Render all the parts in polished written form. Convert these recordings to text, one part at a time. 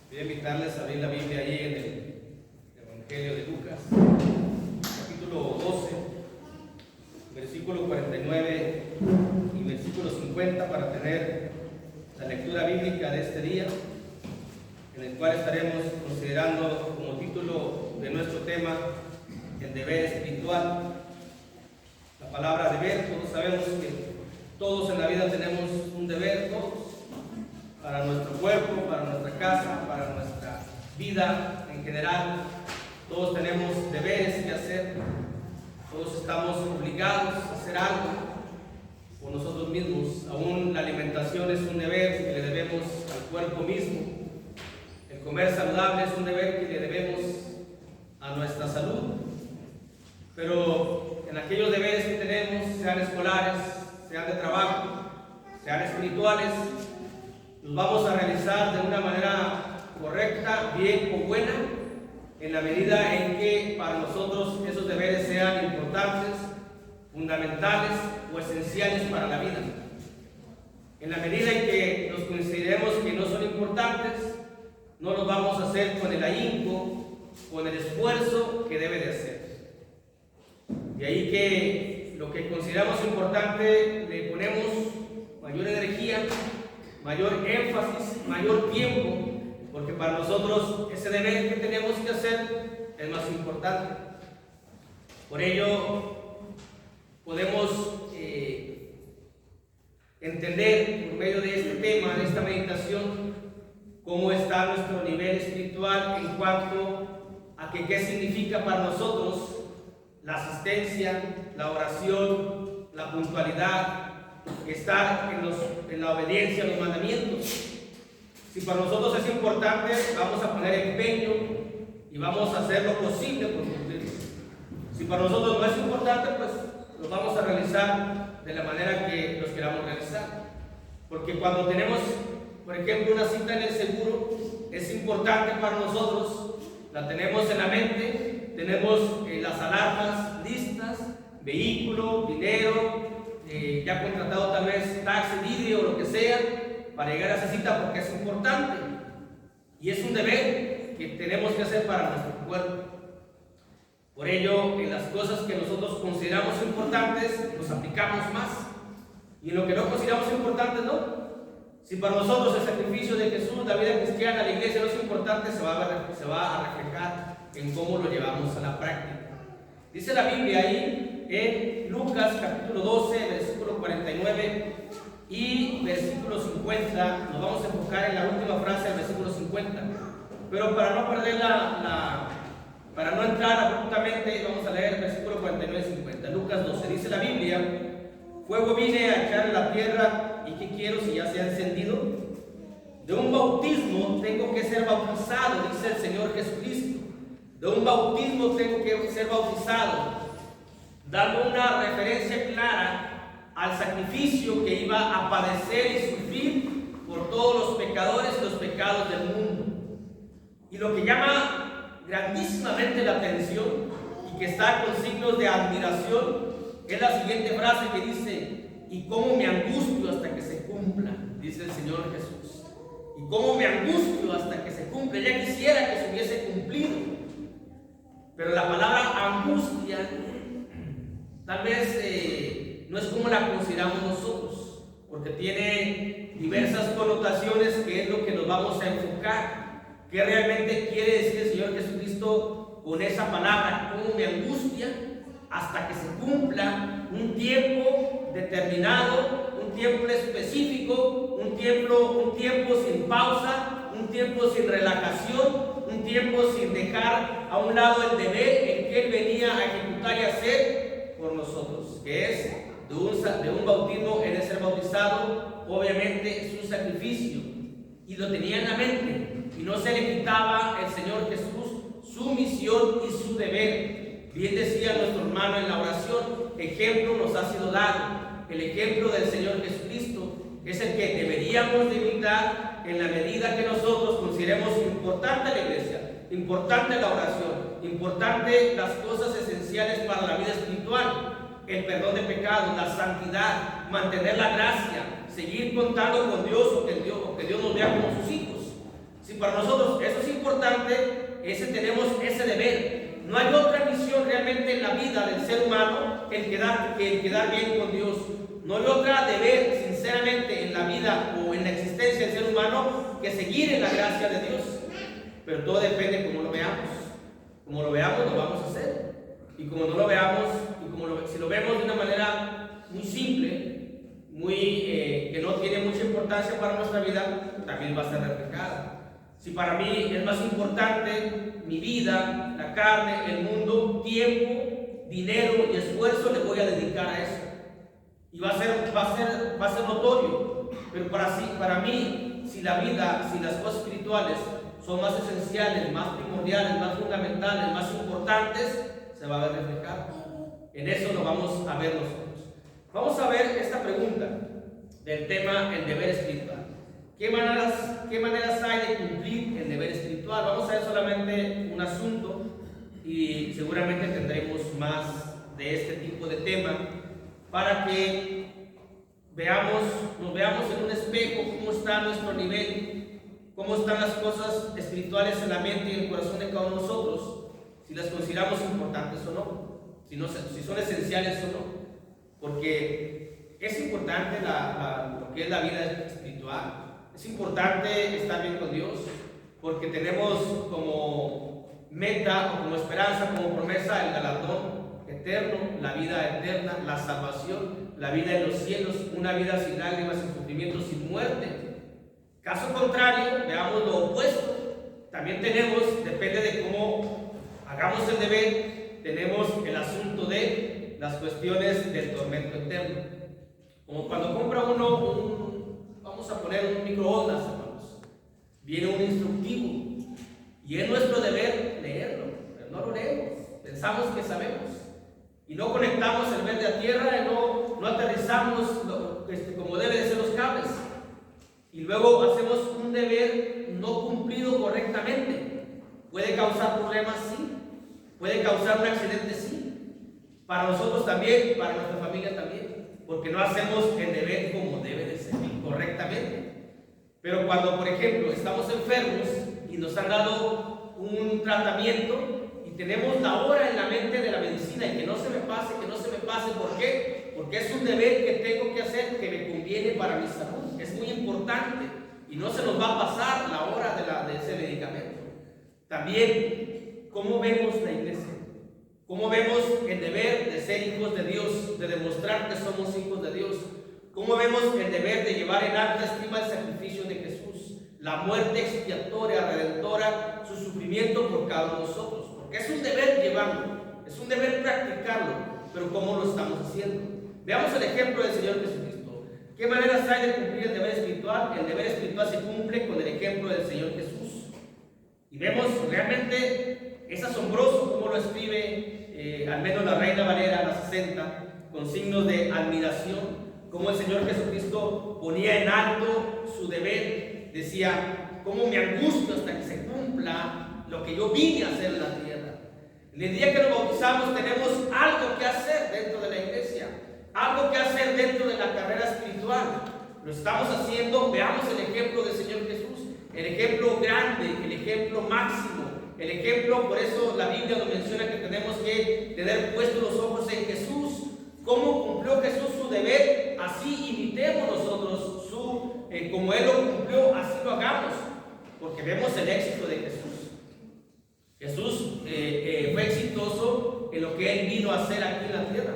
Voy a invitarles a abrir la Biblia ahí en el Evangelio de Lucas, capítulo 12, versículo 49 y versículo 50, para tener la lectura bíblica de este día, en el cual estaremos considerando como título de nuestro tema el deber espiritual. La palabra deber, todos sabemos que todos en la vida tenemos un deber, todos, para nuestro cuerpo, para nuestra casa, para nuestra vida en general. Todos tenemos deberes que hacer, todos estamos obligados a hacer algo por nosotros mismos. Aún la alimentación es un deber que le debemos al cuerpo mismo. El comer saludable es un deber que le debemos a nuestra salud. Pero en aquellos deberes que tenemos, sean escolares, sean de trabajo, sean espirituales, los vamos a realizar de una manera correcta, bien o buena, en la medida en que para nosotros esos deberes sean importantes, fundamentales o esenciales para la vida. En la medida en que nos consideremos que no son importantes, no los vamos a hacer con el ahínco, con el esfuerzo que debe de hacer. De ahí que lo que consideramos importante le ponemos mayor energía, mayor énfasis, mayor tiempo, porque para nosotros ese deber que tenemos que hacer es más importante. Por ello podemos entender por medio de este tema, de esta meditación, cómo está nuestro nivel espiritual en cuanto a que qué significa para nosotros la asistencia, la oración, la puntualidad, estar en la obediencia a los mandamientos. Si para nosotros es importante, vamos a poner empeño y vamos a hacer lo posible por cumplirlo. Si para nosotros no es importante, pues lo vamos a realizar de la manera que los queramos realizar. Porque cuando tenemos, por ejemplo, una cita en el seguro, es importante para nosotros, la tenemos en la mente, tenemos las alarmas listas, vehículo, dinero, ya contratado tal vez taxi, vídeo o lo que sea, para llegar a esa cita, porque es importante y es un deber que tenemos que hacer para nuestro cuerpo. Por ello, en las cosas que nosotros consideramos importantes, nos aplicamos más, y en lo que no consideramos importantes, no. Si para nosotros el sacrificio de Jesús, la vida cristiana, la iglesia no es importante, se va a reflejar en cómo lo llevamos a la práctica. Dice la Biblia ahí en Lucas capítulo 12, versículo 49 y versículo 50. Nos vamos a enfocar en la última frase del versículo 50. Pero para no perder para no entrar abruptamente, vamos a leer el versículo 49 y 50. Lucas 12, dice la Biblia: fuego vine a echar en la tierra, y ¿qué quiero si ya se ha encendido? De un bautismo tengo que ser bautizado, dice el Señor Jesucristo. De un bautismo tengo que ser bautizado, dando una referencia clara al sacrificio que iba a padecer y sufrir por todos los pecadores y los pecados del mundo. Y lo que llama grandísimamente la atención y que está con signos de admiración es la siguiente frase que dice: y cómo me angustio hasta que se cumpla, dice el Señor Jesús. Y cómo me angustio hasta que se cumpla. Ya quisiera que se hubiese cumplido. Pero la palabra angustia tal vez no es como la consideramos nosotros, porque tiene diversas connotaciones, que es lo que nos vamos a enfocar. ¿Qué realmente quiere decir el Señor Jesucristo con esa palabra? ¿Cómo me angustia hasta que se cumpla un tiempo determinado, un tiempo específico, un tiempo sin pausa, un tiempo sin relajación, un tiempo sin dejar a un lado el deber en que Él venía a ejecutar y hacer por nosotros, que es de un bautismo, el de ser bautizado? Obviamente es un sacrificio, y lo tenía en la mente, y no se le quitaba el Señor Jesús su misión y su deber. Bien decía nuestro hermano en la oración: ejemplo nos ha sido dado. El ejemplo del Señor Jesucristo es el que deberíamos de imitar en la medida que nosotros consideremos importante la iglesia, importante la oración, importante las cosas esenciales para la vida espiritual, el perdón de pecados, la santidad, mantener la gracia, seguir contando con Dios, o Dios nos vea como sus hijos. Si para nosotros eso es importante, tenemos ese deber. No hay otra misión realmente en la vida del ser humano que el quedar bien con Dios. No hay otra deber, sinceramente, en la vida o en la existencia del ser humano que seguir en la gracia de Dios. Pero todo depende de cómo lo veamos. Como lo veamos, lo vamos a hacer. Y como no lo veamos, si lo vemos de una manera muy simple, que no tiene mucha importancia para nuestra vida, también va a ser reflejada. Si para mí es más importante mi vida, la carne, el mundo, tiempo, dinero y esfuerzo, le voy a dedicar a eso. Y va a ser notorio. Pero para mí, si la vida, si las cosas espirituales son más esenciales, más primordiales, más fundamentales, más importantes, se va a ver reflejado. En eso lo vamos a ver nosotros. Vamos a ver esta pregunta del tema el deber espiritual. ¿Qué maneras hay de cumplir el deber espiritual? Vamos a ver solamente un asunto y seguramente tendremos más de este tipo de tema para que nos veamos en un espejo cómo está nuestro nivel, cómo están las cosas espirituales en la mente y en el corazón de cada uno de nosotros, si las consideramos importantes o no, si son esenciales o no, porque es importante lo que es la vida espiritual. Es importante estar bien con Dios, porque tenemos como meta o como esperanza, como promesa, el galardón eterno, la vida eterna, la salvación, la vida en los cielos, una vida sin lágrimas, sin sufrimiento, sin muerte. Caso contrario, veamos lo opuesto. También depende de cómo hagamos el deber, tenemos el asunto de las cuestiones del tormento eterno. Como cuando compra uno vamos a poner un microondas, hermanos. Viene un instructivo y es nuestro deber leerlo, pero no lo leemos. Pensamos que sabemos y no conectamos el ver de a tierra y no aterrizamos como debe de ser los cables. Y luego hacemos un deber no cumplido correctamente. Puede causar problemas, sí. Puede causar un accidente, sí. Para nosotros también, para nuestra familia también. Porque no hacemos el deber como debe de ser, correctamente. Pero cuando, por ejemplo, estamos enfermos y nos han dado un tratamiento y tenemos la hora en la mente de la medicina y que no se me pase, ¿por qué? Porque es un deber que tengo que hacer que me conviene para mi salud. Es muy importante y no se nos va a pasar la hora de ese medicamento. También, ¿cómo vemos la iglesia? ¿Cómo vemos el deber de ser hijos de Dios, de demostrar que somos hijos de Dios? ¿Cómo vemos el deber de llevar en alta estima el sacrificio de Jesús, la muerte expiatoria, redentora, su sufrimiento por cada uno de nosotros? Porque es un deber llevarlo, es un deber practicarlo, pero ¿cómo lo estamos haciendo? Veamos el ejemplo del Señor Jesucristo. ¿Qué maneras hay de cumplir el deber espiritual? El deber espiritual se cumple con el ejemplo del Señor Jesús. Y vemos realmente, es asombroso cómo lo escribe al menos la Reina Valera, la 60, con signos de admiración, cómo el Señor Jesucristo ponía en alto su deber. Decía, cómo me angustio hasta que se cumpla lo que yo vine a hacer en la tierra. El día que nos bautizamos tenemos algo que hacer dentro de la iglesia, algo que hacer dentro de la carrera espiritual. Lo estamos haciendo. Veamos el ejemplo del Señor Jesús, el ejemplo grande, el ejemplo máximo, el ejemplo. Por eso la Biblia nos menciona que tenemos que tener puestos los ojos en Jesús. ¿Cómo cumplió Jesús su deber? Así imitemos nosotros como Él lo cumplió, así lo hagamos, porque vemos el éxito de Jesús. Jesús fue exitoso en lo que Él vino a hacer aquí en la tierra.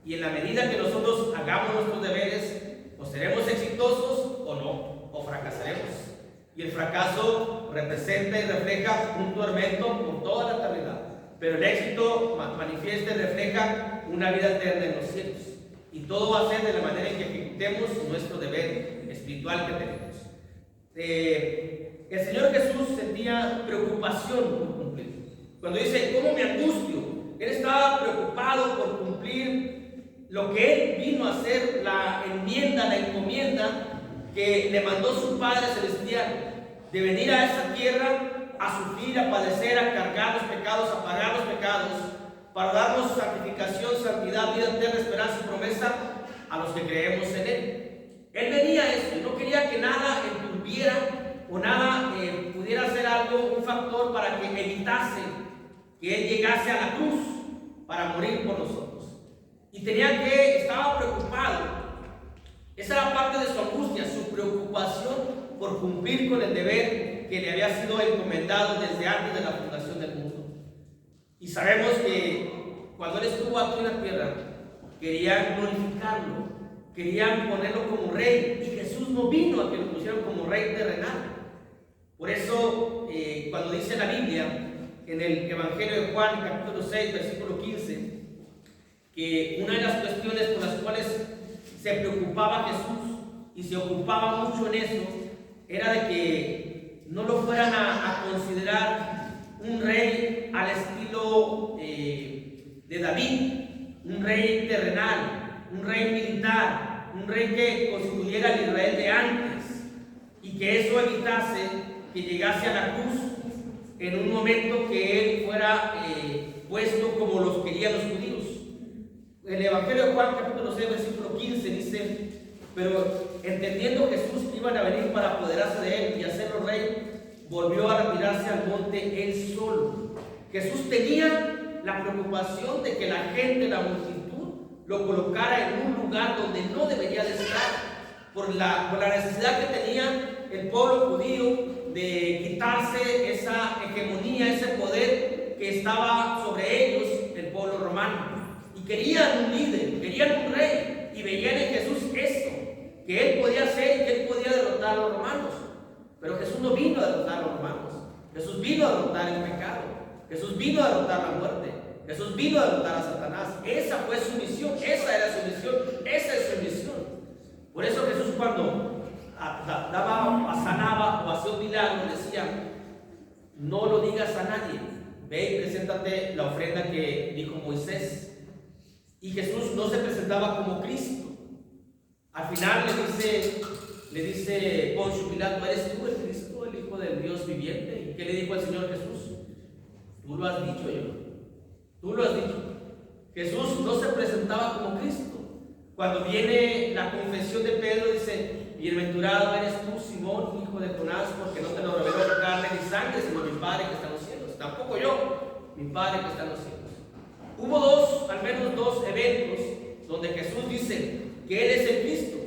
Y en la medida que nosotros hagamos nuestros deberes, o seremos exitosos o no, o fracasaremos. Y el fracaso representa y refleja un tormento por toda la eternidad. Pero el éxito manifiesta y refleja una vida eterna en los cielos. Y todo va a ser de la manera en que ejecutemos nuestro deber espiritual que tenemos. El Señor Jesús sentía preocupación por cumplir. Cuando dice, ¿cómo me angustio? Él estaba preocupado por cumplir lo que Él vino a hacer, la encomienda que le mandó su Padre Celestial, de venir a esa tierra a sufrir, a padecer, a cargar los pecados, a pagar los pecados, para darnos santificación, santidad, vida eterna, esperanza y promesa a los que creemos en Él. Él venía a eso y no quería que nada enturbiera o nada pudiera ser algo, un factor para que evitase que Él llegase a la cruz para morir por nosotros. Y estaba preocupado. Esa era parte de su angustia, su preocupación por cumplir con el deber que le había sido encomendado desde antes de la fundación del mundo. Y sabemos que cuando Él estuvo aquí en la tierra, querían glorificarlo, querían ponerlo como rey, y Jesús no vino a que lo pusieran como rey terrenal. Por eso, cuando dice la Biblia, en el Evangelio de Juan, capítulo 6, versículo 15, que una de las cuestiones por las cuales se preocupaba Jesús y se ocupaba mucho en eso, era de que no lo fueran a considerar un rey al estilo de David, un rey terrenal, un rey militar, un rey que constituyera el Israel de antes, y que eso evitase que llegase a la cruz en un momento que Él fuera puesto como los querían los judíos. El Evangelio de Juan, capítulo 6, versículo 15, dice: pero entendiendo Jesús que iban a venir para apoderarse de Él y hacerlo rey, volvió a retirarse al monte Él solo. Jesús tenía la preocupación de que la gente, la multitud, lo colocara en un lugar donde no debería de estar, por la necesidad que tenía el pueblo judío de quitarse esa hegemonía, ese poder que estaba sobre ellos, el pueblo romano. Y querían un líder, querían un rey, y veían en Jesús esto, que Él podía hacer y que Él podía derrotar a los romanos. Pero Jesús no vino a derrotar a los romanos. Jesús vino a derrotar el pecado. Jesús vino a derrotar la muerte. Jesús vino a derrotar a Satanás. Esa fue su misión, esa era su misión, esa es su misión. Por eso Jesús, cuando sanaba o hacía un milagro, decía: no lo digas a nadie, ve y preséntate la ofrenda que dijo Moisés. Y Jesús no se presentaba como Cristo. Al final le dice Poncio Pilato: ¿eres tú el Cristo, el Hijo del Dios viviente? ¿Y qué le dijo al Señor Jesús? Tú lo has dicho, yo. Tú lo has dicho. Jesús no se presentaba como Cristo. Cuando viene la confesión de Pedro, dice: bienaventurado eres tú, Simón, hijo de Jonás, porque no te lo reveló carne ni sangre, sino mi Padre que está en los cielos. Tampoco yo, mi Padre que está en los cielos. Hubo al menos dos eventos donde Jesús dice que Él es el Cristo.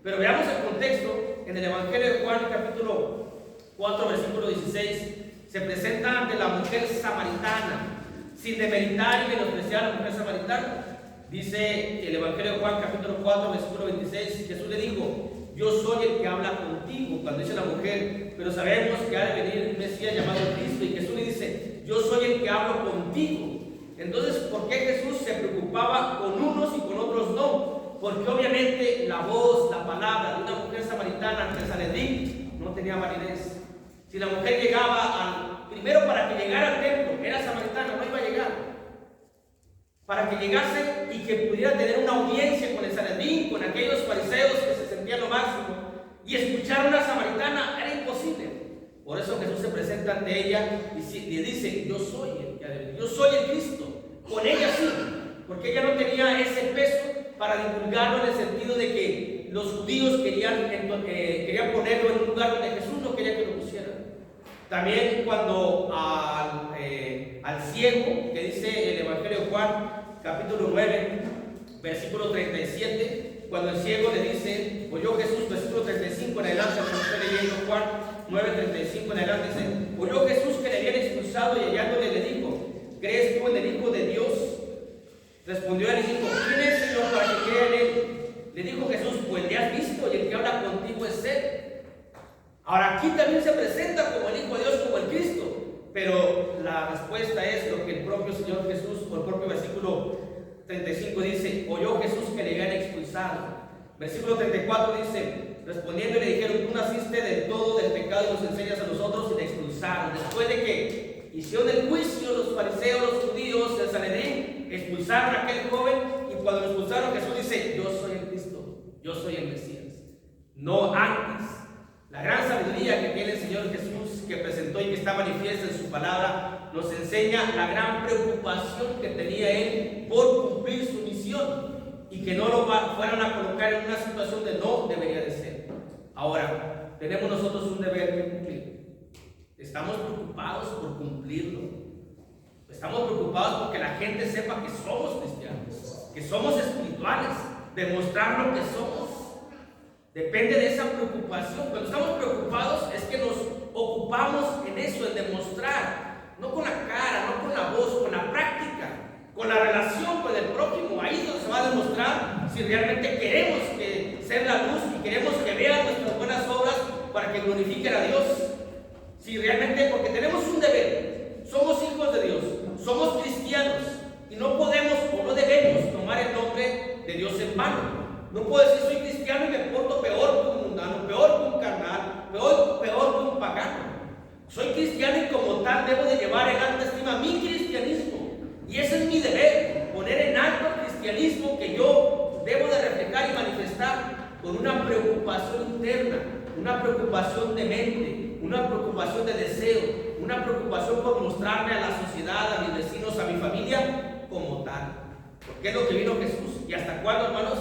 Pero veamos el contexto. En el Evangelio de Juan, capítulo 4, versículo 16, se presenta ante la mujer samaritana, sin demeritar y menospreciar a la mujer samaritana. Dice el Evangelio de Juan, capítulo 4, versículo 26, Jesús le dijo: yo soy el que habla contigo. Cuando dice la mujer: pero sabemos que ha de venir un Mesías llamado Cristo. Y Jesús le dice: yo soy el que hablo contigo. Entonces, ¿por qué Jesús se preocupaba con unos y con otros no? Porque obviamente la voz, la palabra de una mujer samaritana ante el Sanedrín no tenía validez. Si la mujer llegaba primero, para que llegara al templo, era samaritana, no iba a llegar. Para que llegase y que pudiera tener una audiencia con el Sanedrín, con aquellos fariseos que se sentían lo máximo, y escuchar a una samaritana era imposible. Por eso Jesús se presenta ante ella y le dice: yo soy el Cristo. Con ella sí, porque ella no tenía ese peso para divulgarlo, en el sentido de que los judíos querían ponerlo en un lugar donde Jesús no quería que lo pusieran. También cuando al ciego, que dice el Evangelio de Juan, capítulo 9, versículo 37, cuando el ciego le dice, oyó Jesús, versículo 35 en adelante, cuando estoy leyendo Juan 9, 35 en adelante, dice: oyó Jesús que le habían expulsado, y hallándole le dijo: ¿crees tú en el Hijo de Dios? Respondió él y dijo: ¿quién es, Señor, para que crea en él? Le dijo Jesús: pues le has visto, y el que habla contigo es él. Ahora, aquí también se presenta como el Hijo de Dios, como el Cristo, pero la respuesta es lo que el propio Señor Jesús, o el propio versículo 35 dice: oyó Jesús que le habían expulsado. Versículo 34 dice: respondiendo le dijeron: tú naciste del todo del pecado y nos enseñas a nosotros, y le expulsaron. Después de que hicieron el juicio los fariseos, los judíos, el Sanedrín, expulsaron a aquel joven, y cuando lo expulsaron, Jesús dice: yo soy el Cristo, yo soy el Mesías. No antes. La gran sabiduría que tiene el Señor Jesús, que presentó y que está manifiesta en su palabra, nos enseña la gran preocupación que tenía Él por cumplir su misión, y que no lo fueran a colocar en una situación de no debería de ser. Ahora, tenemos nosotros un deber que cumplir. Estamos preocupados por cumplirlo. Estamos preocupados porque la gente sepa que somos cristianos, que somos espirituales, demostrar lo que somos. Depende de esa preocupación. Cuando estamos preocupados es que nos ocupamos en eso, en demostrar, no con la cara, no con la voz, con la práctica, con la relación con el prójimo. Ahí es donde se va a demostrar si realmente queremos ser la luz y queremos que vean nuestras buenas obras para que glorifiquen a Dios. Si realmente, porque tenemos un deber, somos hijos de Dios, somos cristianos y no podemos o no debemos tomar el nombre de Dios en vano. No puedo decir soy cristiano y me porto peor que un mundano, peor que un carnal, peor que un pagano. Soy cristiano y como tal debo de llevar en alta estima mi cristianismo. Y ese es mi deber, poner en alto el cristianismo que yo debo de reflejar y manifestar con una preocupación interna, una preocupación de mente, una preocupación de deseo, una preocupación por mostrarme a la sociedad, a mis vecinos, a mi familia como tal. Porque es lo que vino Jesús. ¿Y hasta cuándo, hermanos?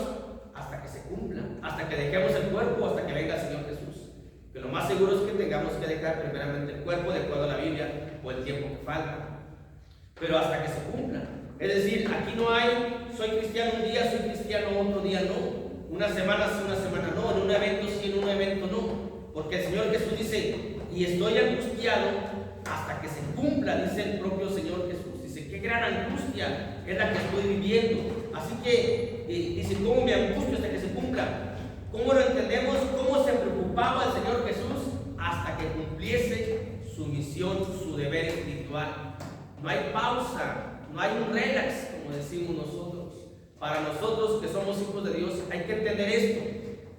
Hasta que se cumpla, hasta que dejemos el cuerpo, hasta que venga el Señor Jesús. Que lo más seguro es que tengamos que dejar primeramente el cuerpo de acuerdo a la Biblia o el tiempo que falta. Pero hasta que se cumpla. Es decir, aquí no hay, soy cristiano un día, soy cristiano otro día no. Una semana sí, una semana no. En un evento sí, en un evento no. Porque el Señor Jesús dice, y estoy angustiado hasta que se cumpla, dice el propio Señor Jesús. Dice, qué gran angustia es la que estoy viviendo. Así que dice, ¿cómo me angustio hasta que se cumpla? ¿Cómo lo entendemos? ¿Cómo se preocupaba el Señor Jesús hasta que cumpliese su misión, su deber espiritual? No hay pausa, no hay un relax, como decimos nosotros. Para nosotros que somos hijos de Dios hay que entender esto.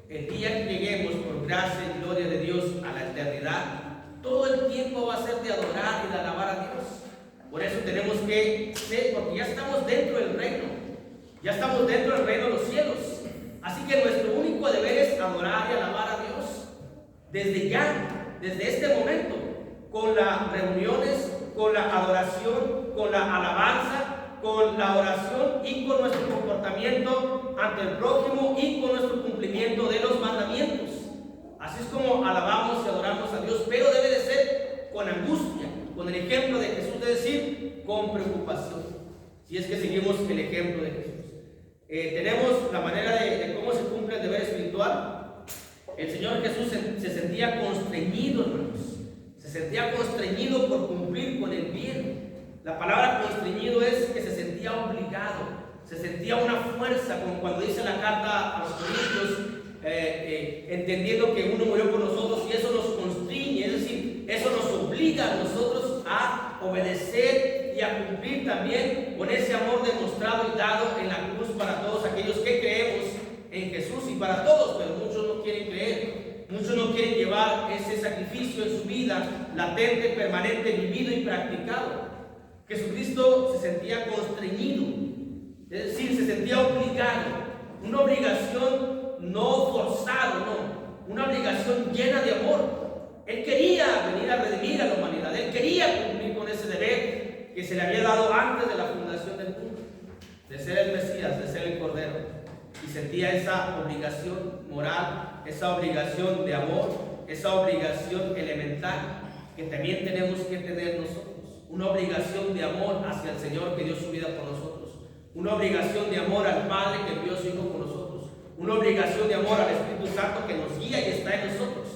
El día que lleguemos por gracia y gloria de Dios a la eternidad, todo el tiempo va a ser de adorar y de alabar a Dios. Por eso tenemos que ser, porque ya estamos dentro del reino. Ya estamos dentro del reino de los cielos. Así que nuestro único deber es adorar y alabar a Dios. Desde ya, desde este momento, con las reuniones, con la adoración, con la alabanza, con la oración y con nuestro comportamiento ante el prójimo y con nuestro cumplimiento de los mandamientos. Así es como alabamos y adoramos a Dios, pero debe de ser con angustia, con el ejemplo de Jesús, de decir, con preocupación. Si es que seguimos el ejemplo de Jesús. Tenemos la manera de cómo se cumple el deber espiritual. El Señor Jesús se sentía constreñido, hermanos. Se sentía constreñido por cumplir con el bien. La palabra constreñido es que se sentía obligado, se sentía una fuerza, como cuando dice la carta a los Corintios, entendiendo que uno murió por nosotros y eso nos constriñe, es decir, eso nos obliga a nosotros a obedecer y a cumplir también con ese amor demostrado y dado en la cruz para todos aquellos que creemos en Jesús y para todos, pero muchos no quieren creer, muchos no quieren llevar ese sacrificio en su vida, latente, permanente, vivido y practicado. Jesucristo se sentía constreñido, es decir, se sentía obligado, una obligación no forzada, no, una obligación llena de amor. Él quería venir a redimir a la humanidad, él quería cumplir con ese deber que se le había dado antes de la fundación del mundo, de ser el Mesías, de ser el Cordero, y sentía esa obligación moral, esa obligación de amor, esa obligación elemental que también tenemos que tener nosotros, una obligación de amor hacia el Señor que dio su vida por nosotros, una obligación de amor al Padre que envió a su Hijo por nosotros, una obligación de amor al Espíritu Santo que nos guía y está en nosotros.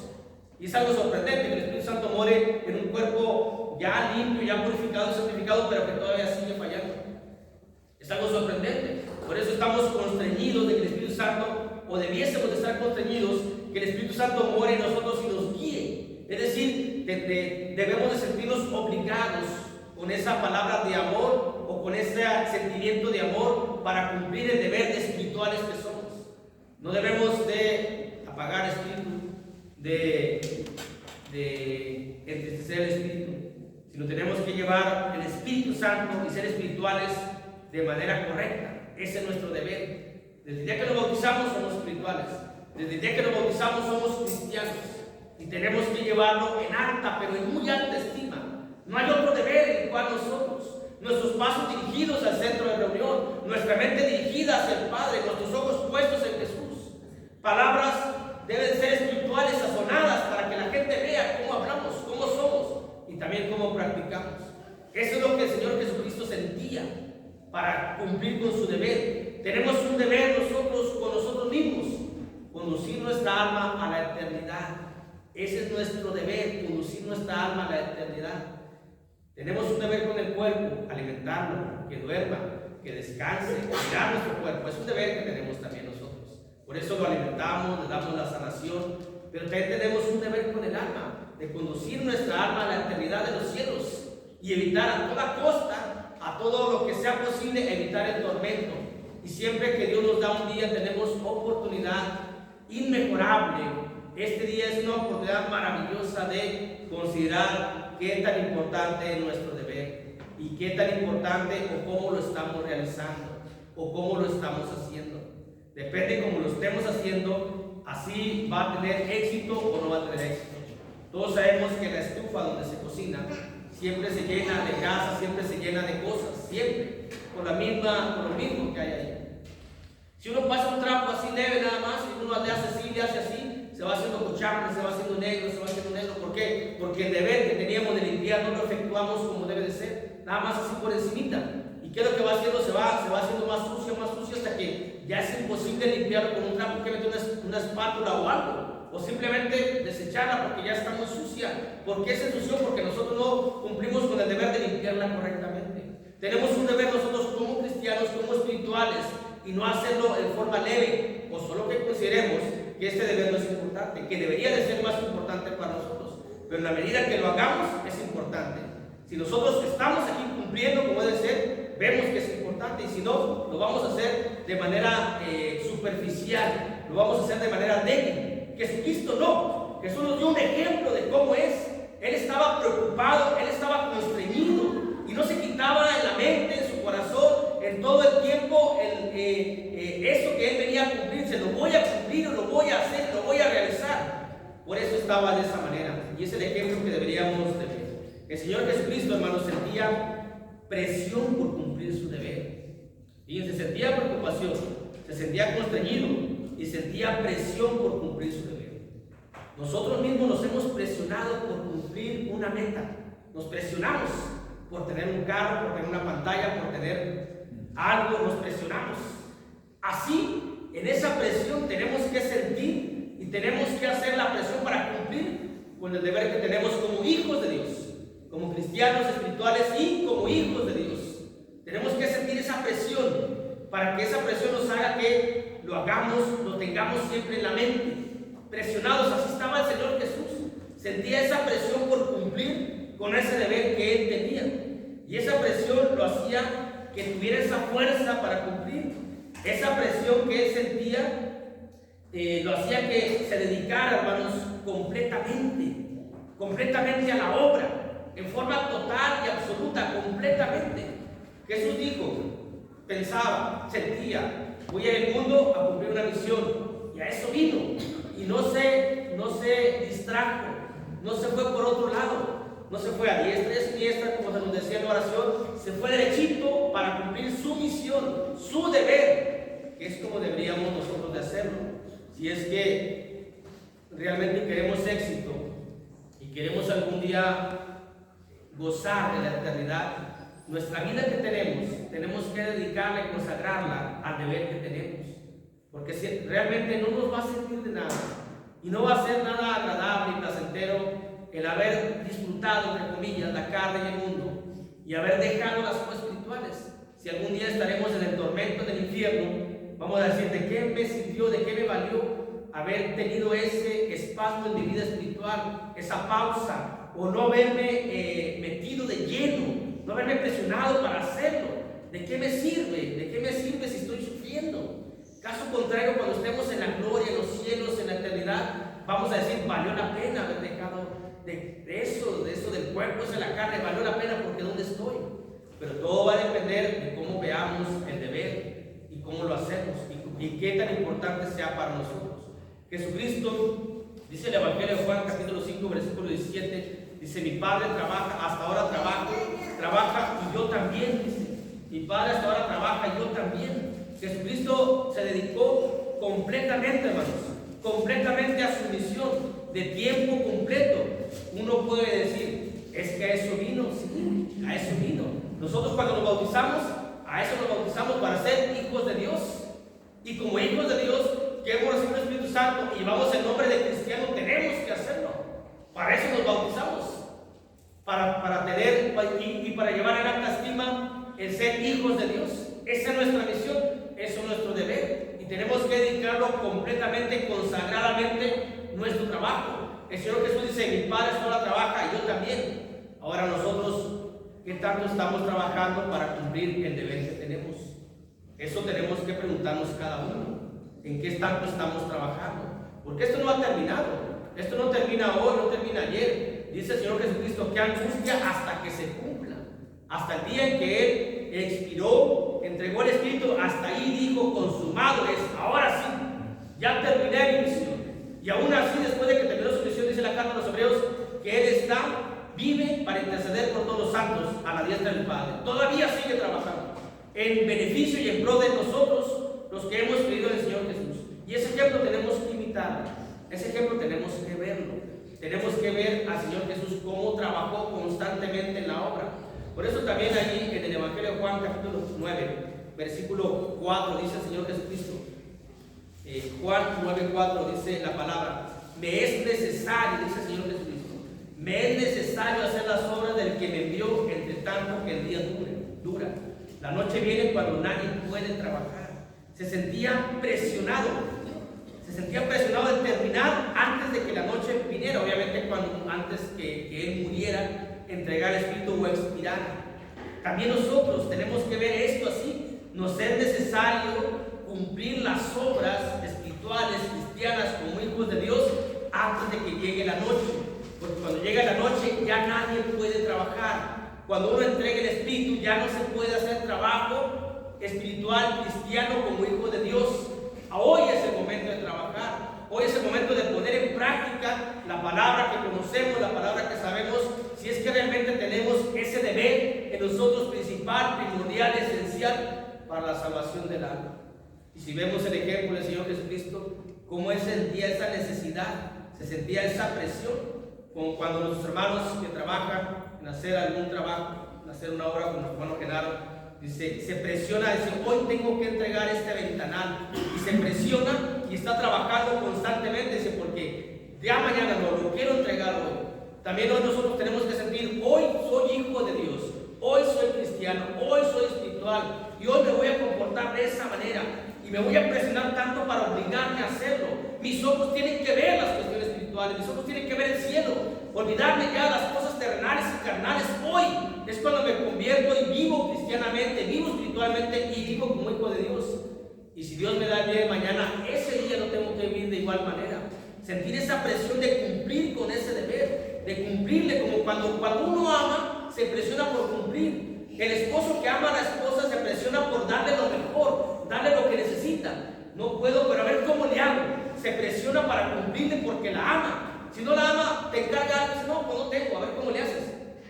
Y es algo sorprendente que el Espíritu Santo more en un cuerpo ya limpio, ya purificado y santificado, pero que todavía sigue fallando. Es algo sorprendente. Por eso estamos constreñidos de que el Espíritu Santo, o debiésemos de estar constreñidos, que el Espíritu Santo more en nosotros y nos guíe. Es decir, debemos de sentirnos obligados con esa palabra de amor o con ese sentimiento de amor para cumplir el deber de espirituales que somos. No debemos de apagar espíritu, de entristecer el espíritu, sino tenemos que llevar el Espíritu Santo y ser espirituales de manera correcta. Ese es nuestro deber. Desde el día que nos bautizamos somos espirituales, desde el día que nos bautizamos somos cristianos y tenemos que llevarlo en alta, pero en muy alta estima. No hay otro deber en el cual nosotros, nuestros pasos dirigidos al centro de reunión, nuestra mente dirigida hacia el Padre, nuestros ojos puestos en Jesús, palabras deben ser espirituales, sazonadas, para que la gente vea cómo hablamos, cómo somos y también cómo practicamos. Eso es lo que el Señor Jesucristo sentía para cumplir con su deber. Tenemos un deber nosotros con nosotros mismos, conducir nuestra alma a la eternidad. Ese es nuestro deber, conducir nuestra alma a la eternidad. Tenemos un deber con el cuerpo, alimentarlo, que duerma, que descanse, cuidar nuestro cuerpo. Es un deber que tenemos también nosotros. Por eso lo alimentamos, le damos la sanación, pero también tenemos un deber con el alma, de conducir nuestra alma a la eternidad de los cielos y evitar a toda costa, a todo lo que sea posible, evitar el tormento. Y siempre que Dios nos da un día, tenemos oportunidad inmejorable. Este día es una oportunidad maravillosa de considerar qué tan importante es nuestro deber y qué tan importante o cómo lo estamos realizando o cómo lo estamos haciendo. Depende cómo lo estemos haciendo, así va a tener éxito o no va a tener éxito. Todos sabemos que la estufa donde se cocina siempre se llena de gas, siempre se llena de cosas, siempre, por lo mismo que hay ahí. Si uno pasa un trapo así leve nada más, y uno le hace así, se va haciendo cochambre, se va haciendo negro, ¿por qué? Porque el deber que teníamos de limpiar no lo efectuamos como debe de ser, nada más así por encimita. ¿Y qué es lo que va haciendo? Se va haciendo más sucio, hasta que ya es imposible limpiarlo con un trapo, que meter una espátula o algo. O simplemente desecharla porque ya está muy sucia. ¿Por qué se ensució? Porque nosotros no cumplimos con el deber de limpiarla correctamente. Tenemos un deber nosotros como cristianos, como espirituales, y no hacerlo en forma leve, o solo que consideremos que este deber no es importante, que debería de ser más importante para nosotros. Pero en la medida que lo hagamos, es importante. Si nosotros estamos aquí cumpliendo como debe ser, vemos que es importante, y si no, lo vamos a hacer de manera superficial, lo vamos a hacer de manera débil. Jesucristo no. Jesús nos dio un ejemplo de cómo es. Él estaba preocupado, él estaba constreñido y no se quitaba en la mente, en su corazón, en todo el tiempo eso que él venía a cumplir. Se lo voy a cumplir, lo voy a hacer, lo voy a realizar. Por eso estaba de esa manera, y es el ejemplo que deberíamos de ver. El Señor Jesucristo, hermanos, sentía presión por cumplir su deber. Fíjense, sentía preocupación, se sentía constreñido y sentía presión por cumplir su deber. Nosotros mismos nos hemos presionado por cumplir una meta. Nos presionamos por tener un carro, por tener una pantalla, por tener algo, nos presionamos. Así, en esa presión tenemos que sentir y tenemos que hacer la presión para cumplir con el deber que tenemos como hijos de Dios, como cristianos espirituales y como hijos de Dios. Tenemos que sentir esa presión para que esa presión nos haga que lo hagamos, lo tengamos siempre en la mente, presionados. Así estaba el Señor Jesús, sentía esa presión por cumplir con ese deber que él tenía, y esa presión lo hacía que tuviera esa fuerza para cumplir. Esa presión que él sentía lo hacía que se dedicara, hermanos, completamente a la obra, en forma total y absoluta, completamente. Jesús dijo, pensaba, sentía, voy al mundo a cumplir una misión, y a eso vino, y no se distrajo, no se fue por otro lado, no se fue a diestra y a siniestra, como se nos decía en la oración, se fue derechito para cumplir su misión, su deber, que es como deberíamos nosotros de hacerlo. Si es que realmente queremos éxito y queremos algún día gozar de la eternidad, nuestra vida que tenemos que dedicarla y consagrarla al deber que tenemos, porque si realmente no nos va a servir de nada y no va a ser nada agradable y placentero el haber disfrutado, entre comillas, la carne y el mundo y haber dejado las cosas espirituales. Si algún día estaremos en el tormento del infierno, vamos a decir, ¿de qué me sirvió, de qué me valió haber tenido ese espasmo en mi vida espiritual, esa pausa, o no haberme metido de lleno, no haberme presionado para hacerlo? ¿De qué me sirve? ¿De qué me sirve si estoy sufriendo? Caso contrario, cuando estemos en la gloria, en los cielos, en la eternidad, vamos a decir, valió la pena haber dejado de eso del cuerpo, eso de la carne, valió la pena porque ¿dónde estoy? Pero todo va a depender de cómo veamos el deber y cómo lo hacemos y qué tan importante sea para nosotros. Jesucristo, dice el Evangelio de Juan, capítulo 5, versículo 17, dice, mi Padre trabaja, hasta ahora trabaja y yo también, dice, mi Padre hasta ahora trabaja y yo también. Jesucristo se dedicó completamente, hermanos, completamente a su misión, de tiempo completo. Uno puede decir, es que a eso vino, sí, a eso vino. Nosotros cuando nos bautizamos, a eso nos bautizamos para ser hijos de Dios. Y como hijos de Dios, que hemos recibido el Espíritu Santo y llevamos el nombre de cristiano, tenemos que hacerlo. Para eso nos bautizamos. Para tener y para llevar en alta estima el ser hijos de Dios. Esa es nuestra misión, eso es nuestro deber. Y tenemos que dedicarlo completamente, consagradamente, nuestro trabajo. El Señor Jesús dice, mi Padre solo trabaja y yo también. Ahora nosotros, ¿qué tanto estamos trabajando para cumplir el deber que tenemos? Eso tenemos que preguntarnos cada uno. ¿En qué tanto estamos trabajando? Porque esto no ha terminado. Esto no termina hoy, no termina ayer. Dice el Señor Jesucristo que angustia hasta que se cumpla. Hasta el día en que Él expiró, entregó el Espíritu, hasta ahí dijo, consumado es. Ahora sí, ya terminé mi misión. Y aún así, después de que terminó su misión, dice la carta a los Hebreos, que Él vive para interceder por todos los santos a la diestra del Padre. Todavía sigue trabajando en beneficio y en pro de nosotros, los que hemos creído en el Señor Jesús. Y ese ejemplo tenemos que imitarlo. Ese ejemplo tenemos que verlo. Tenemos que ver al Señor Jesús cómo trabajó constantemente en la obra. Por eso también allí en el Evangelio de Juan capítulo 9, versículo 4, dice el Señor Jesucristo. Juan 9:4 dice la palabra, me es necesario, dice el Señor Jesucristo, me es necesario hacer las obras del que me envió, entre tanto que el día dura. La noche viene cuando nadie puede trabajar. Se sentía presionado de terminar antes de que la noche viniera, obviamente antes que Él muriera, entregar el Espíritu o expirara. También nosotros tenemos que ver esto así. Nos es necesario cumplir las obras espirituales cristianas como hijos de Dios antes de que llegue la noche, porque cuando llega la noche ya nadie puede trabajar. Cuando uno entrega el Espíritu ya no se puede hacer trabajo espiritual cristiano como hijo de Dios. Hoy es el momento de trabajar. Hoy es el momento de poner en práctica la palabra que conocemos, la palabra que sabemos, si es que realmente tenemos ese deber en nosotros principal, primordial, esencial para la salvación del alma. Y si vemos el ejemplo del Señor Jesucristo, cómo Él sentía esa necesidad, se sentía esa presión, como cuando los hermanos que trabajan en hacer algún trabajo, en hacer una obra como el hermano Genaro, dice, se presiona, dice, hoy tengo que entregar este ventanal, y se presiona y está trabajando constantemente, dice, porque ya mañana no, lo quiero entregar hoy. También hoy nosotros tenemos que sentir, hoy soy hijo de Dios, hoy soy cristiano, hoy soy espiritual, y hoy me voy a comportar de esa manera, y me voy a presionar tanto para obligarme a hacerlo. Mis ojos tienen que ver las cuestiones espirituales, mis ojos tienen que ver el cielo, olvidarme ya de las cosas terrenales y carnales. Hoy es cuando me convierto y vivo cristianamente, vivo espiritualmente y vivo como hijo de Dios. Y si Dios me da el día de mañana, ese día lo tengo que vivir de igual manera. Sentir esa presión de cumplir con ese deber, de cumplirle, como cuando uno ama, se presiona por cumplir. El esposo que ama a la esposa se presiona por darle lo mejor, darle lo que necesita. No puedo, pero a ver cómo le hago. Se presiona para cumplirle porque la ama. Si no la ama, te encarga, dice, no, pues no tengo, a ver cómo le haces.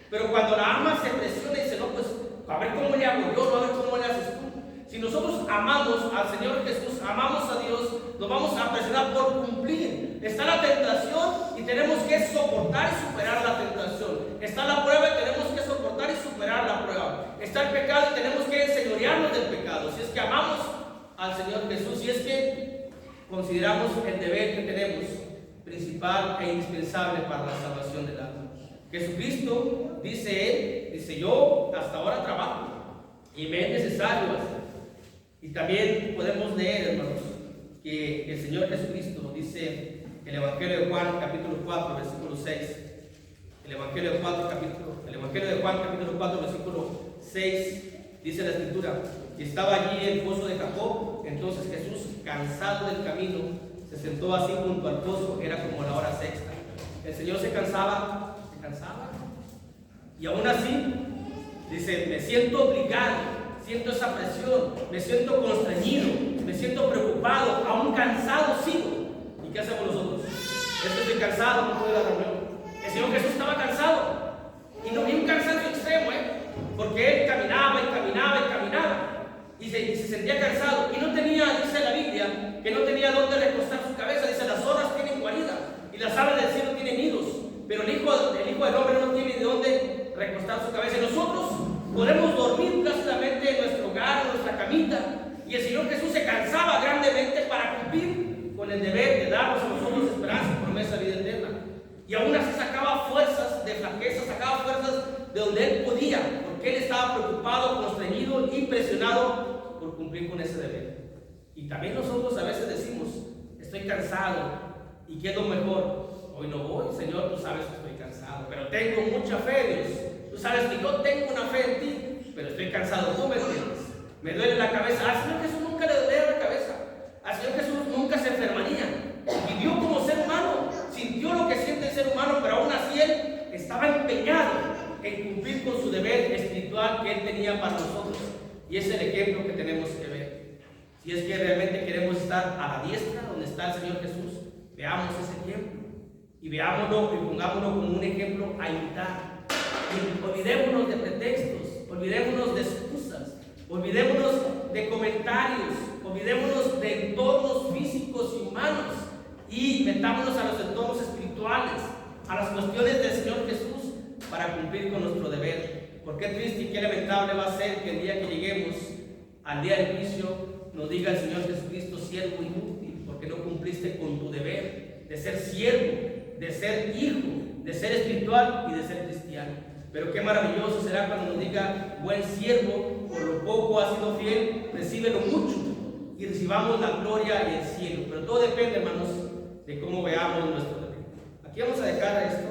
Pero cuando la ama, se presiona y dice, no, pues a ver cómo le hago yo, no, a ver cómo le haces tú. Si nosotros amamos al Señor Jesús, amamos a Dios, nos vamos a presionar por cumplir. Está la tentación y tenemos que soportar y superar la tentación. Está la prueba y tenemos que soportar y superar la prueba. Está el pecado y tenemos que enseñorearnos del pecado. Si es que amamos al Señor Jesús, si es que consideramos el deber que tenemos principal e indispensable para la salvación del alma. Jesucristo, dice Él, dice, yo hasta ahora trabajo y me es necesario hacer. Y también podemos leer, hermanos, que el Señor Jesucristo dice en el Evangelio de Juan capítulo 4 versículo 6, el Evangelio de Juan capítulo 4 versículo 6, dice la Escritura, que estaba allí el pozo de Jacob. Entonces Jesús, cansado del camino, se sentó así junto al pozo. Era como la hora sexta. El Señor se cansaba, y aún así dice, me siento obligado, siento esa presión, me siento constreñido, me siento preocupado, aún cansado sigo. ¿Y qué hacemos nosotros? Estoy cansado, no puedo ir a la reunión. El Señor Jesús estaba cansado, y no vi un cansancio extremo, porque Él caminaba y se sentía cansado, y no tenía, dice la Biblia, que no tenía dónde recostar su cabeza. Dice, las Podemos dormir plácidamente en nuestro hogar, en nuestra camita, y el Señor Jesús se cansaba grandemente para cumplir con el deber de darnos a nosotros esperanza y promesa de vida eterna. Y aún así sacaba fuerzas de flaqueza, sacaba fuerzas de donde Él podía, porque Él estaba preocupado, constreñido y presionado por cumplir con ese deber. Y también nosotros a veces decimos, estoy cansado, ¿y qué es lo mejor? Hoy no voy, Señor, tú sabes que estoy cansado, pero tengo mucha fe, Dios. Tú sabes que yo tengo una fe en ti, pero estoy cansado, tú me entiendes. Me duele la cabeza. Al Señor Jesús nunca le dolía la cabeza. Al Señor Jesús nunca se enfermaría. Vivió como ser humano, sintió lo que siente el ser humano, pero aún así Él estaba empeñado en cumplir con su deber espiritual que Él tenía para nosotros. Y es el ejemplo que tenemos que ver. Si es que realmente queremos estar a la diestra donde está el Señor Jesús, veamos ese ejemplo y veámoslo y pongámoslo como un ejemplo a imitar. Y olvidémonos de pretextos, olvidémonos de excusas, olvidémonos de comentarios, olvidémonos de entornos físicos y humanos y metámonos a los entornos espirituales, a las cuestiones del Señor Jesús para cumplir con nuestro deber. Porque triste y qué lamentable va a ser que el día que lleguemos al día del juicio nos diga el Señor Jesucristo, siervo inútil, porque no cumpliste con tu deber de ser siervo, de ser hijo, de ser espiritual y de ser cristiano. Pero qué maravilloso será cuando nos diga, buen siervo, por lo poco has sido fiel, recíbelo mucho y recibamos la gloria y el cielo. Pero todo depende, hermanos, de cómo veamos nuestro deber. Aquí vamos a dejar esto,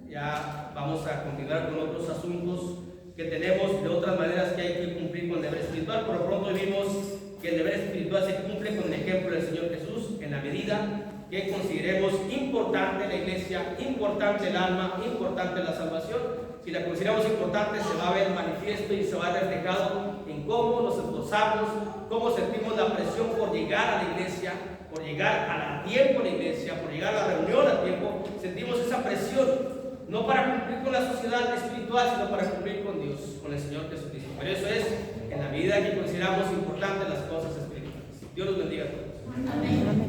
ya vamos a continuar con otros asuntos que tenemos de otras maneras que hay que cumplir con el deber espiritual. Por lo pronto vimos que el deber espiritual se cumple con el ejemplo del Señor Jesús en la medida que consideremos importante la iglesia, importante el alma, importante la salvación. Si la consideramos importante, se va a ver manifiesto y se va a ver reflejado en cómo nos esforzamos, cómo sentimos la presión por llegar a la iglesia, por llegar a tiempo a la iglesia, por llegar a la reunión a tiempo. Sentimos esa presión, no para cumplir con la sociedad espiritual, sino para cumplir con Dios, con el Señor Jesucristo. Pero eso es en la medida que consideramos importantes las cosas espirituales. Dios los bendiga a todos. Amén.